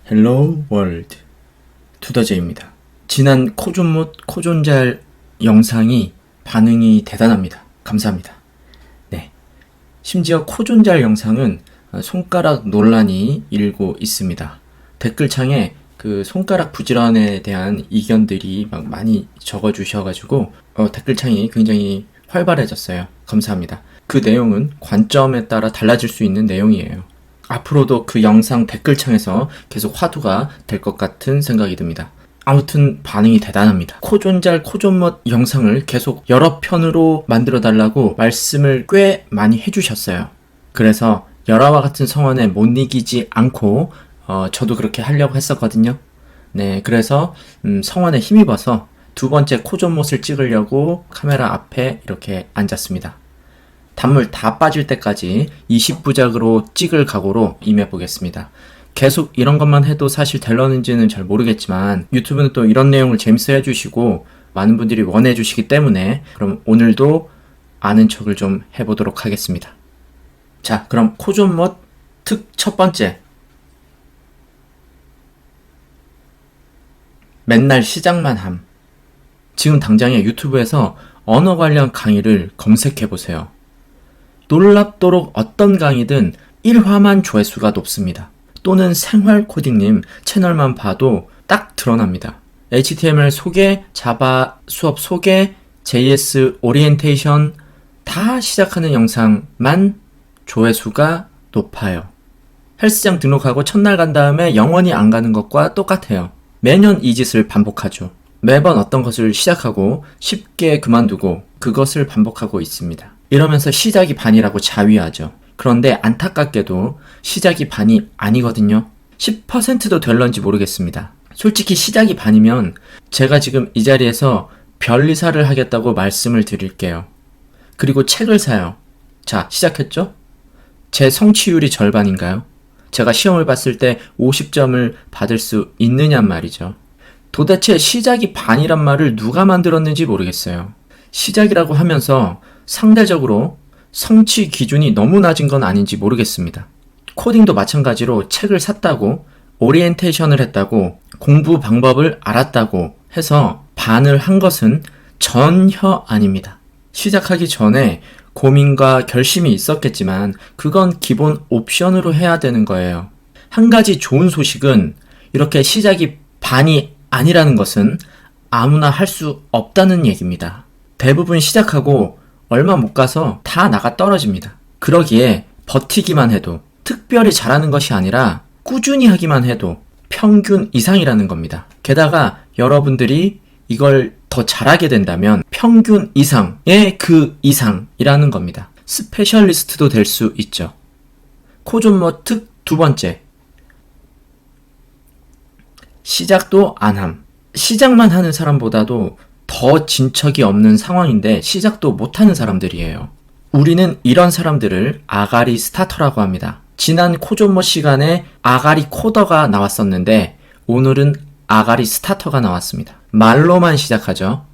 헬로우 월드 투더제입니다. 지난 코존못 코존잘 영상이 반응이 대단합니다. 감사합니다. 네, 심지어 코존잘 영상은 손가락 논란이 일고 있습니다. 댓글창에 그 손가락 부질환에 대한 의견들이 막 많이 적어주셔가지고 댓글창이 굉장히 활발해졌어요. 감사합니다. 그 내용은 관점에 따라 달라질 수 있는 내용이에요. 앞으로도 그 영상 댓글창에서 계속 화두가 될 것 같은 생각이 듭니다. 아무튼 반응이 대단합니다. 코존잘 코존못 영상을 계속 여러 편으로 만들어 달라고 말씀을 꽤 많이 해주셨어요. 그래서 열화와 같은 성원에 못 이기지 않고 저도 그렇게 하려고 했었거든요. 네, 그래서 성원에 힘입어서 두 번째 코존못을 찍으려고 카메라 앞에 이렇게 앉았습니다. 단물 다 빠질 때까지 20부작으로 찍을 각오로 임해보겠습니다. 계속 이런 것만 해도 사실 될런지는 잘 모르겠지만 유튜브는 또 이런 내용을 재밌어 해주시고 많은 분들이 원해주시기 때문에 그럼 오늘도 아는 척을 좀 해보도록 하겠습니다. 자, 그럼 코존못 특 첫 번째. 맨날 시작만 함. 지금 당장에 유튜브에서 언어 관련 강의를 검색해보세요. 놀랍도록 어떤 강의든 1화만 조회수가 높습니다. 또는 생활코딩님 채널만 봐도 딱 드러납니다. HTML 소개, 자바 수업 소개, JS 오리엔테이션 다 시작하는 영상만 조회수가 높아요. 헬스장 등록하고 첫날 간 다음에 영원히 안 가는 것과 똑같아요. 매년 이 짓을 반복하죠. 매번 어떤 것을 시작하고 쉽게 그만두고 그것을 반복하고 있습니다. 이러면서 시작이 반이라고 자위하죠. 그런데 안타깝게도 시작이 반이 아니거든요. 10%도 될런지 모르겠습니다. 솔직히 시작이 반이면 제가 지금 이 자리에서 별리사를 하겠다고 말씀을 드릴게요. 그리고 책을 사요. 자, 시작했죠? 제 성취율이 절반인가요? 제가 시험을 봤을 때 50점을 받을 수 있느냔 말이죠. 도대체 시작이 반이란 말을 누가 만들었는지 모르겠어요. 시작이라고 하면서 상대적으로 성취 기준이 너무 낮은 건 아닌지 모르겠습니다. 코딩도 마찬가지로 책을 샀다고, 오리엔테이션을 했다고, 공부 방법을 알았다고 해서 반을 한 것은 전혀 아닙니다. 시작하기 전에 고민과 결심이 있었겠지만 그건 기본 옵션으로 해야 되는 거예요. 한 가지 좋은 소식은 이렇게 시작이 반이 아니라는 것은 아무나 할 수 없다는 얘기입니다. 대부분 시작하고 얼마 못 가서 다 나가 떨어집니다. 그러기에 버티기만 해도 특별히 잘하는 것이 아니라 꾸준히 하기만 해도 평균 이상이라는 겁니다. 게다가 여러분들이 이걸 더 잘하게 된다면 평균 이상의 그 이상이라는 겁니다. 스페셜리스트도 될 수 있죠. 코존못 특 두 번째. 시작도 안 함. 시작만 하는 사람보다도 더 진척이 없는 상황인데 시작도 못하는 사람들이에요. 우리는 이런 사람들을 아가리 스타터라고 합니다. 지난 코존못 시간에 아가리 코더가 나왔었는데 오늘은 아가리 스타터가 나왔습니다. 말로만 시작하죠.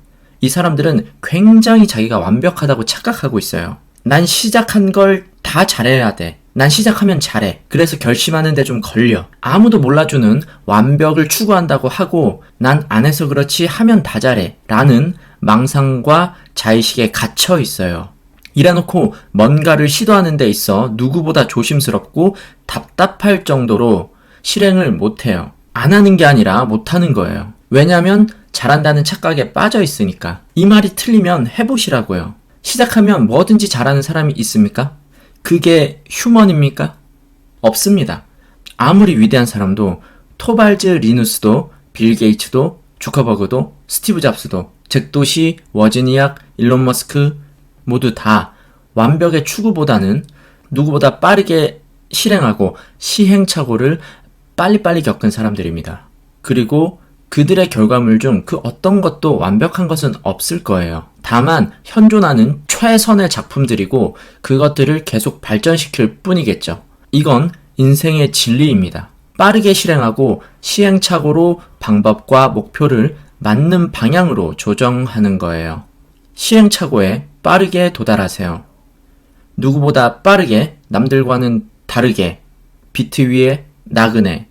이 사람들은 굉장히 자기가 완벽하다고 착각하고 있어요. 난 시작한 걸 다 잘해야 돼. 난 시작하면 잘해. 그래서 결심하는데 좀 걸려. 아무도 몰라주는 완벽을 추구한다고 하고 난 안 해서 그렇지 하면 다 잘해. 라는 망상과 자의식에 갇혀 있어요. 이래놓고 뭔가를 시도하는 데 있어 누구보다 조심스럽고 답답할 정도로 실행을 못해요. 안 하는 게 아니라 못하는 거예요. 왜냐면 잘한다는 착각에 빠져 있으니까. 이 말이 틀리면 해보시라고요. 시작하면 뭐든지 잘하는 사람이 있습니까? 그게 휴먼입니까? 없습니다. 아무리 위대한 사람도 토발즈 리누스도 빌 게이츠도 주커버그도 스티브 잡스도 잭 도시, 워즈니악, 일론 머스크 모두 다 완벽의 추구보다는 누구보다 빠르게 실행하고 시행착오를 빨리빨리 겪은 사람들입니다. 그리고 그들의 결과물 중 그 어떤 것도 완벽한 것은 없을 거예요. 다만 현존하는 최선의 작품들이고 그것들을 계속 발전시킬 뿐이겠죠. 이건 인생의 진리입니다. 빠르게 실행하고 시행착오로 방법과 목표를 맞는 방향으로 조정하는 거예요. 시행착오에 빠르게 도달하세요. 누구보다 빠르게, 남들과는 다르게, 비트 위에 나그네.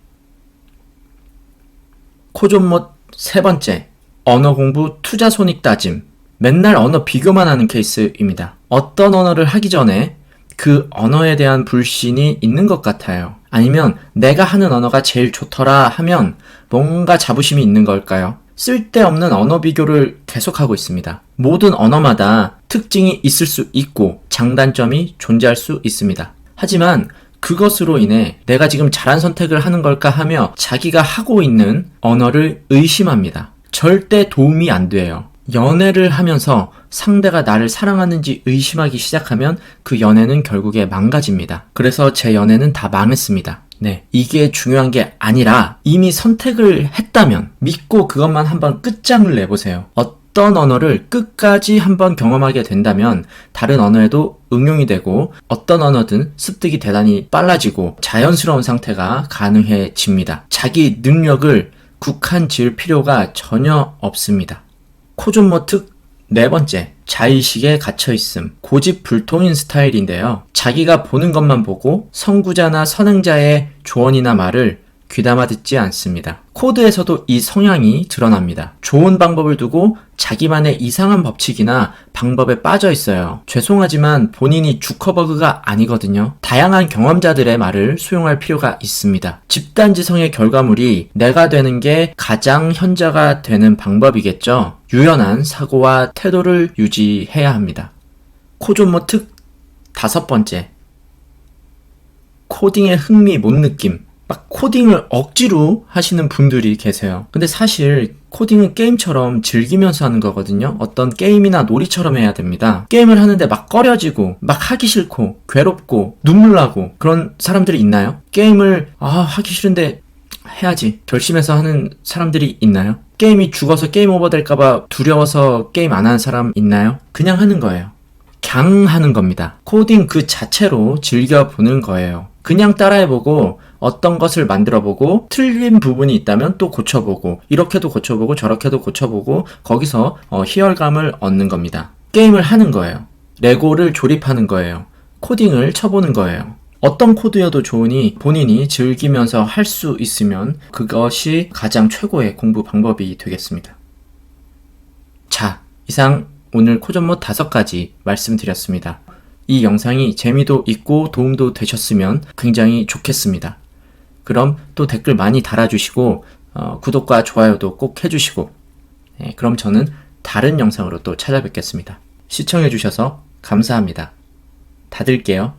코존못 세 번째, 언어 공부 투자 손익 따짐. 맨날 언어 비교만 하는 케이스입니다. 어떤 언어를 하기 전에 그 언어에 대한 불신이 있는 것 같아요. 아니면 내가 하는 언어가 제일 좋더라 하면 뭔가 자부심이 있는 걸까요? 쓸데없는 언어 비교를 계속하고 있습니다. 모든 언어마다 특징이 있을 수 있고 장단점이 존재할 수 있습니다. 하지만 그것으로 인해 내가 지금 잘한 선택을 하는 걸까 하며 자기가 하고 있는 언어를 의심합니다. 절대 도움이 안 돼요. 연애를 하면서 상대가 나를 사랑하는지 의심하기 시작하면 그 연애는 결국에 망가집니다. 그래서 제 연애는 다 망했습니다. 네, 이게 중요한 게 아니라 이미 선택을 했다면 믿고 그것만 한번 끝장을 내보세요. 어떤 언어를 끝까지 한번 경험하게 된다면 다른 언어에도 응용이 되고 어떤 언어든 습득이 대단히 빨라지고 자연스러운 상태가 가능해집니다. 자기 능력을 국한 지을 필요가 전혀 없습니다. 코존모특 네 번째, 자의식에 갇혀있음. 고집불통인 스타일인데요. 자기가 보는 것만 보고 선구자나 선행자의 조언이나 말을 귀담아 듣지 않습니다. 코드에서도 이 성향이 드러납니다. 좋은 방법을 두고 자기만의 이상한 법칙이나 방법에 빠져 있어요. 죄송하지만 본인이 주커버그가 아니거든요. 다양한 경험자들의 말을 수용할 필요가 있습니다. 집단지성의 결과물이 내가 되는 게 가장 현자가 되는 방법이겠죠. 유연한 사고와 태도를 유지해야 합니다. 코존모특 다섯 번째, 코딩에 흥미 못 느낌. 막 코딩을 억지로 하시는 분들이 계세요. 근데 사실 코딩은 게임처럼 즐기면서 하는 거거든요. 어떤 게임이나 놀이처럼 해야 됩니다. 게임을 하는데 막 꺼려지고 막 하기 싫고 괴롭고 눈물 나고 그런 사람들이 있나요? 게임을 하기 싫은데 해야지 결심해서 하는 사람들이 있나요? 게임이 죽어서 게임 오버 될까봐 두려워서 게임 안 하는 사람 있나요? 그냥 하는 거예요. 그냥 하는 겁니다. 코딩 그 자체로 즐겨보는 거예요. 그냥 따라해보고 어떤 것을 만들어보고 틀린 부분이 있다면 또 고쳐보고 이렇게도 고쳐보고 저렇게도 고쳐보고 거기서 희열감을 얻는 겁니다. 게임을 하는 거예요. 레고를 조립하는 거예요. 코딩을 쳐보는 거예요. 어떤 코드여도 좋으니 본인이 즐기면서 할 수 있으면 그것이 가장 최고의 공부 방법이 되겠습니다. 자, 이상 오늘 코존못 5가지 말씀드렸습니다. 이 영상이 재미도 있고 도움도 되셨으면 굉장히 좋겠습니다. 그럼 또 댓글 많이 달아주시고 구독과 좋아요도 꼭 해주시고 그럼 저는 다른 영상으로 또 찾아뵙겠습니다. 시청해주셔서 감사합니다. 닫을게요.